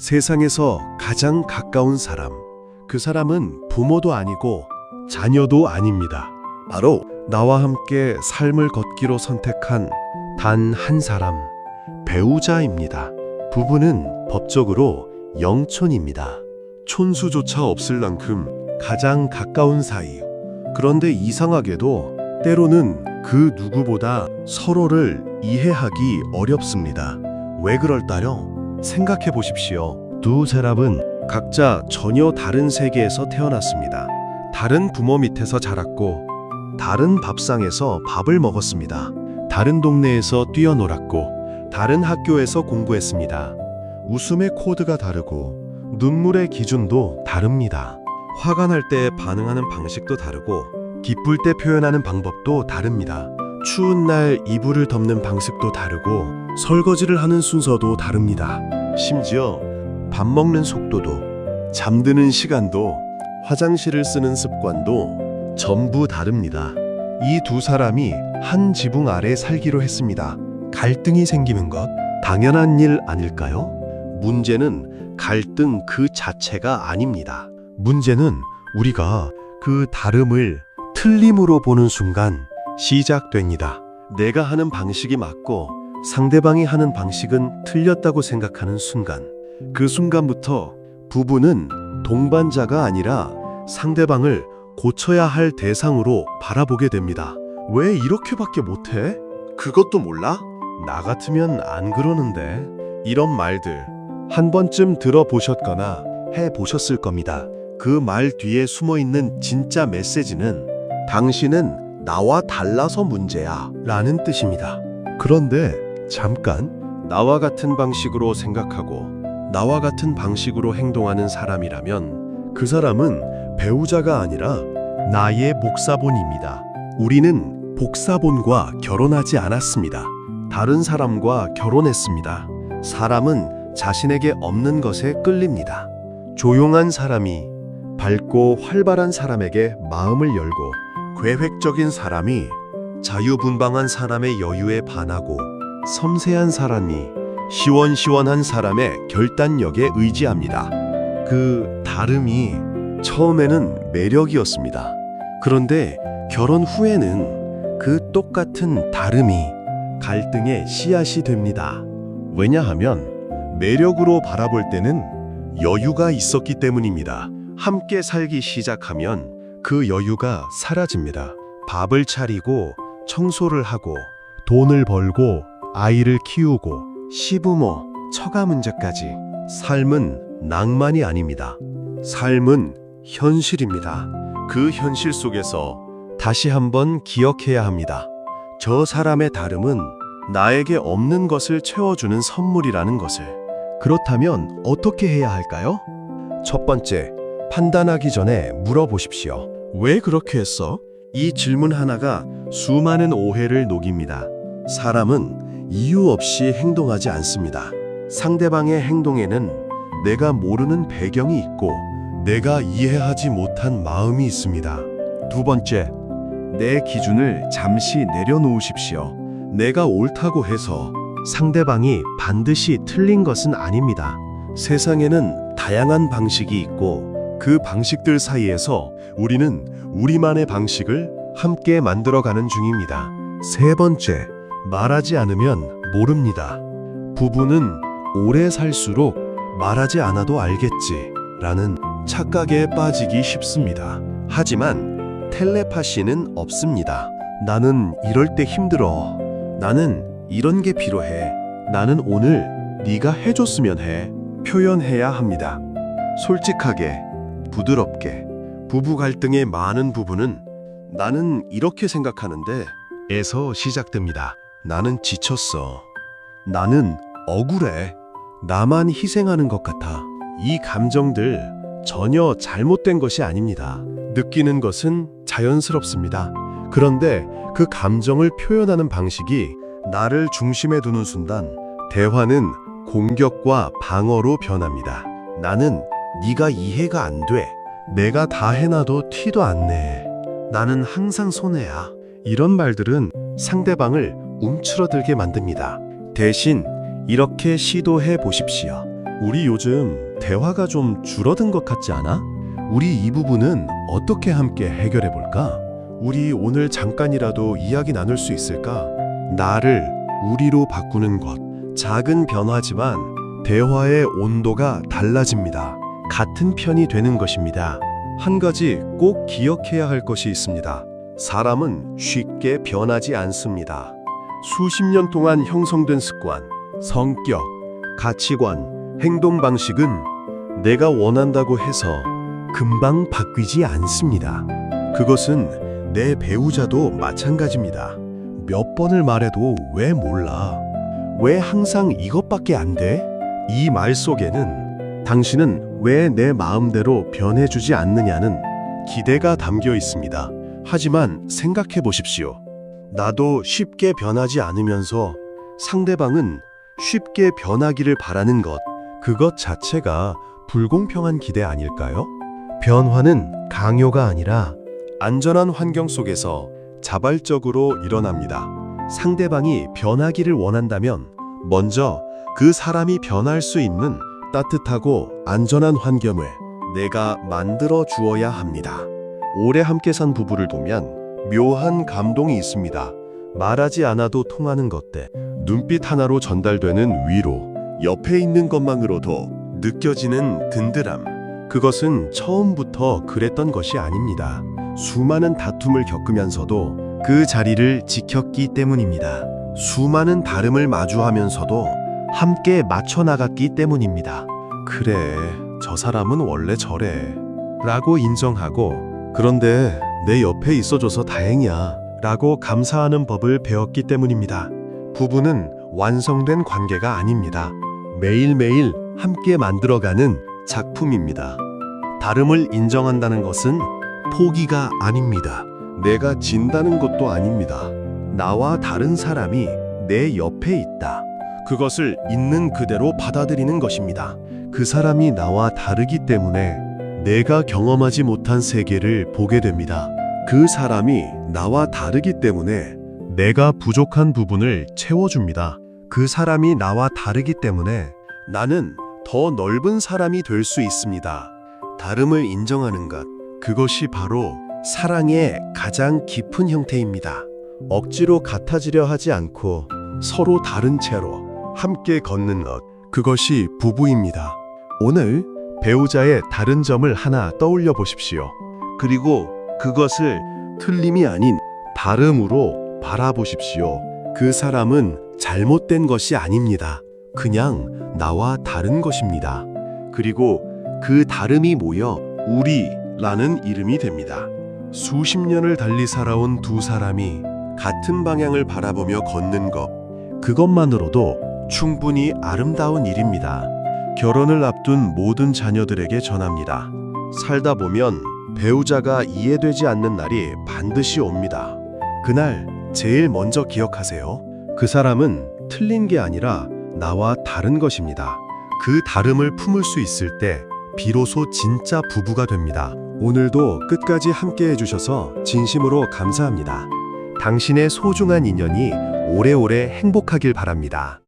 세상에서 가장 가까운 사람. 그 사람은 부모도 아니고 자녀도 아닙니다. 바로 나와 함께 삶을 걷기로 선택한 단 한 사람, 배우자입니다. 부부는 법적으로 영촌입니다. 촌수조차 없을 만큼 가장 가까운 사이. 그런데 이상하게도 때로는 그 누구보다 서로를 이해하기 어렵습니다. 왜 그럴까요? 생각해 보십시오. 두 사람은 각자 전혀 다른 세계에서 태어났습니다. 다른 부모 밑에서 자랐고, 다른 밥상에서 밥을 먹었습니다. 다른 동네에서 뛰어놀았고, 다른 학교에서 공부했습니다. 웃음의 코드가 다르고, 눈물의 기준도 다릅니다. 화가 날 때 반응하는 방식도 다르고, 기쁠 때 표현하는 방법도 다릅니다. 추운 날 이불을 덮는 방식도 다르고, 설거지를 하는 순서도 다릅니다. 심지어 밥 먹는 속도도, 잠드는 시간도, 화장실을 쓰는 습관도 전부 다릅니다. 이 두 사람이 한 지붕 아래 살기로 했습니다. 갈등이 생기는 것 당연한 일 아닐까요? 문제는 갈등 그 자체가 아닙니다. 문제는 우리가 그 다름을 틀림으로 보는 순간 시작됩니다. 내가 하는 방식이 맞고 상대방이 하는 방식은 틀렸다고 생각하는 순간, 그 순간부터 부부는 동반자가 아니라 상대방을 고쳐야 할 대상으로 바라보게 됩니다. 왜 이렇게밖에 못해? 그것도 몰라? 나 같으면 안 그러는데. 이런 말들 한 번쯤 들어보셨거나 해보셨을 겁니다. 그 말 뒤에 숨어있는 진짜 메시지는 당신은 나와 달라서 문제야 라는 뜻입니다. 그런데 잠깐, 나와 같은 방식으로 생각하고 나와 같은 방식으로 행동하는 사람이라면 그 사람은 배우자가 아니라 나의 복사본입니다. 우리는 복사본과 결혼하지 않았습니다. 다른 사람과 결혼했습니다. 사람은 자신에게 없는 것에 끌립니다. 조용한 사람이 밝고 활발한 사람에게 마음을 열고, 계획적인 사람이 자유분방한 사람의 여유에 반하고, 섬세한 사람이 시원시원한 사람의 결단력에 의지합니다. 그 다름이 처음에는 매력이었습니다. 그런데 결혼 후에는 그 똑같은 다름이 갈등의 씨앗이 됩니다. 왜냐하면 매력으로 바라볼 때는 여유가 있었기 때문입니다. 함께 살기 시작하면 그 여유가 사라집니다. 밥을 차리고 청소를 하고 돈을 벌고 아이를 키우고 시부모, 처가 문제까지. 삶은 낭만이 아닙니다. 삶은 현실입니다. 그 현실 속에서 다시 한번 기억해야 합니다. 저 사람의 다름은 나에게 없는 것을 채워주는 선물이라는 것을. 그렇다면 어떻게 해야 할까요? 첫 번째, 판단하기 전에 물어보십시오. 왜 그렇게 했어? 이 질문 하나가 수많은 오해를 녹입니다. 사람은 이유 없이 행동하지 않습니다. 상대방의 행동에는 내가 모르는 배경이 있고 내가 이해하지 못한 마음이 있습니다. 두 번째, 내 기준을 잠시 내려놓으십시오. 내가 옳다고 해서 상대방이 반드시 틀린 것은 아닙니다. 세상에는 다양한 방식이 있고 그 방식들 사이에서 우리는 우리만의 방식을 함께 만들어가는 중입니다. 세 번째, 말하지 않으면 모릅니다. 부부는 오래 살수록 말하지 않아도 알겠지 라는 착각에 빠지기 쉽습니다. 하지만 텔레파시는 없습니다. 나는 이럴 때 힘들어. 나는 이런 게 필요해. 나는 오늘 네가 해줬으면 해. 표현해야 합니다. 솔직하게, 부드럽게. 부부 갈등의 많은 부분은 나는 이렇게 생각하는데 에서 시작됩니다. 나는 지쳤어. 나는 억울해. 나만 희생하는 것 같아. 이 감정들 전혀 잘못된 것이 아닙니다. 느끼는 것은 자연스럽습니다. 그런데 그 감정을 표현하는 방식이 나를 중심에 두는 순간 대화는 공격과 방어로 변합니다. 나는 네가 이해가 안 돼. 내가 다 해놔도 티도 안 내. 나는 항상 손해야. 이런 말들은 상대방을 움츠러들게 만듭니다. 대신 이렇게 시도해 보십시오. 우리 요즘 대화가 좀 줄어든 것 같지 않아? 우리 이 부분은 어떻게 함께 해결해 볼까? 우리 오늘 잠깐이라도 이야기 나눌 수 있을까? 나를 우리로 바꾸는 것. 작은 변화지만 대화의 온도가 달라집니다. 같은 편이 되는 것입니다. 한 가지 꼭 기억해야 할 것이 있습니다. 사람은 쉽게 변하지 않습니다. 수십 년 동안 형성된 습관, 성격, 가치관, 행동 방식은 내가 원한다고 해서 금방 바뀌지 않습니다. 그것은 내 배우자도 마찬가지입니다. 몇 번을 말해도 왜 몰라? 왜 항상 이것밖에 안 돼? 이 말 속에는 당신은 왜 내 마음대로 변해주지 않느냐는 기대가 담겨 있습니다. 하지만 생각해 보십시오. 나도 쉽게 변하지 않으면서 상대방은 쉽게 변하기를 바라는 것, 그것 자체가 불공평한 기대 아닐까요? 변화는 강요가 아니라 안전한 환경 속에서 자발적으로 일어납니다. 상대방이 변하기를 원한다면 먼저 그 사람이 변할 수 있는 따뜻하고 안전한 환경을 내가 만들어 주어야 합니다. 오래 함께 산 부부를 보면 묘한 감동이 있습니다. 말하지 않아도 통하는 것들, 눈빛 하나로 전달되는 위로, 옆에 있는 것만으로도 느껴지는 든든함. 그것은 처음부터 그랬던 것이 아닙니다. 수많은 다툼을 겪으면서도 그 자리를 지켰기 때문입니다. 수많은 다름을 마주하면서도 함께 맞춰 나갔기 때문입니다. 그래, 저 사람은 원래 저래 라고 인정하고, 그런데 내 옆에 있어줘서 다행이야 라고 감사하는 법을 배웠기 때문입니다. 부부는 완성된 관계가 아닙니다. 매일매일 함께 만들어가는 작품입니다. 다름을 인정한다는 것은 포기가 아닙니다. 내가 진다는 것도 아닙니다. 나와 다른 사람이 내 옆에 있다. 그것을 있는 그대로 받아들이는 것입니다. 그 사람이 나와 다르기 때문에 내가 경험하지 못한 세계를 보게 됩니다. 그 사람이 나와 다르기 때문에 내가 부족한 부분을 채워줍니다. 그 사람이 나와 다르기 때문에 나는 더 넓은 사람이 될 수 있습니다. 다름을 인정하는 것, 그것이 바로 사랑의 가장 깊은 형태입니다. 억지로 같아지려 하지 않고 서로 다른 채로 함께 걷는 것, 그것이 부부입니다. 오늘 배우자의 다른 점을 하나 떠올려 보십시오. 그리고 그것을 틀림이 아닌 다름으로 바라보십시오. 그 사람은 잘못된 것이 아닙니다. 그냥 나와 다른 것입니다. 그리고 그 다름이 모여 우리라는 이름이 됩니다. 수십 년을 달리 살아온 두 사람이 같은 방향을 바라보며 걷는 것, 그것만으로도 충분히 아름다운 일입니다. 결혼을 앞둔 모든 자녀들에게 전합니다. 살다 보면 배우자가 이해되지 않는 날이 반드시 옵니다. 그날 제일 먼저 기억하세요. 그 사람은 틀린 게 아니라 나와 다른 것입니다. 그 다름을 품을 수 있을 때 비로소 진짜 부부가 됩니다. 오늘도 끝까지 함께 해주셔서 진심으로 감사합니다. 당신의 소중한 인연이 오래오래 행복하길 바랍니다.